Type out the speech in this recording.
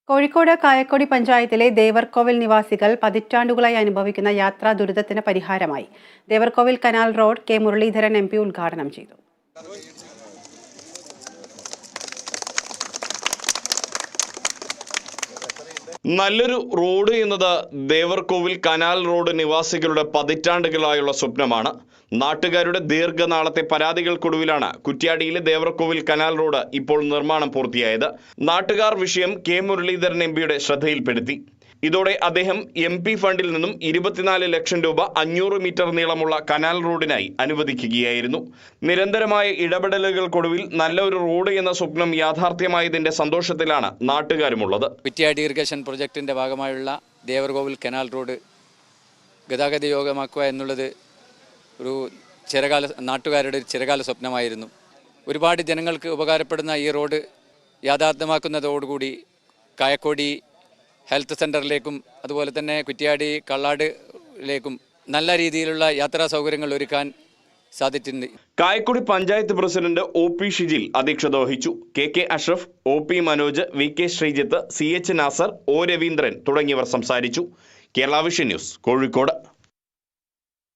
കോഴിക്കോട് കായക്കൊടി പഞ്ചായത്തിലെ ദേവർകോവിൽ നിവാസികൾ പതിറ്റാണ്ടുകളായി അനുഭവിക്കുന്ന യാത്രാ ദുരിതത്തിന് പരിഹാരമായി. Devarkovil canal road K Muraleedharan MP ഉദ്ഘാടനം ചെയ്തു. നല്ലൊരു റോഡ് എന്നത് ദേവർകോവിൽ കനാൽ റോഡ് നിവാസികളുടെ പതിറ്റാണ്ടുകളായുള്ള സ്വപ്നമാണ്. നാട്ടുകാരുടെ ദീർഘനാളത്തെ പരാതികൾക്കൊടുവിലാണ് കുറ്റ്യാടിയിലെ ദേവർകോവിൽ കനാൽ റോഡ് ഇപ്പോൾ നിർമ്മാണം പൂർത്തിയായത്. നാട്ടുകാർ വിഷയം കെ മുരളീധരൻ MPയുടെ ശ്രദ്ധയിൽപ്പെടുത്തി. ഇതോടെ അദ്ദേഹം MP ഫണ്ടിൽ നിന്നും 24 ലക്ഷം രൂപ 500 മീറ്റർ നീളമുള്ള കനാൽ റോഡിനായി അനുവദിക്കുകയായിരുന്നു. നിരന്തരമായ ഇടപെടലുകൾക്കൊടുവിൽ നല്ലൊരു റോഡ് എന്ന സ്വപ്നം യാഥാർത്ഥ്യമായതിന്റെ സന്തോഷത്തിലാണ് നാട്ടുകാരുമുള്ളത്. കുറ്റ്യാടി ഇറിഗേഷൻ പ്രൊജക്ടിന്റെ ഭാഗമായുള്ള ദേവർകോവിൽ കനാൽ റോഡ് ഗതാഗത യോഗ്യമാക്കുക എന്നുള്ളത് ഒരു നാട്ടുകാരുടെ ചിരകാല സ്വപ്നമായിരുന്നു. ഒരുപാട് ജനങ്ങൾക്ക് ഉപകാരപ്പെടുന്ന ഈ റോഡ് യാഥാർത്ഥ്യമാക്കുന്നതോടുകൂടി കായക്കൊടി ഹെൽത്ത് സെൻ്ററിലേക്കും അതുപോലെ തന്നെ കുറ്റ്യാടി കള്ളാടിലേക്കും നല്ല രീതിയിലുള്ള യാത്രാ സൗകര്യങ്ങൾ ഒരുക്കാൻ സാധിച്ചിട്ടുണ്ട്. കായക്കൊടി പഞ്ചായത്ത് പ്രസിഡന്റ് OP ഷിജിൽ അധ്യക്ഷത വഹിച്ചു. KK Ashraf, OP Manoj, VK Sreejith, CH Nasar, O Raveendran തുടങ്ങിയവർ സംസാരിച്ചു. Kerala vision news, Kozhikode.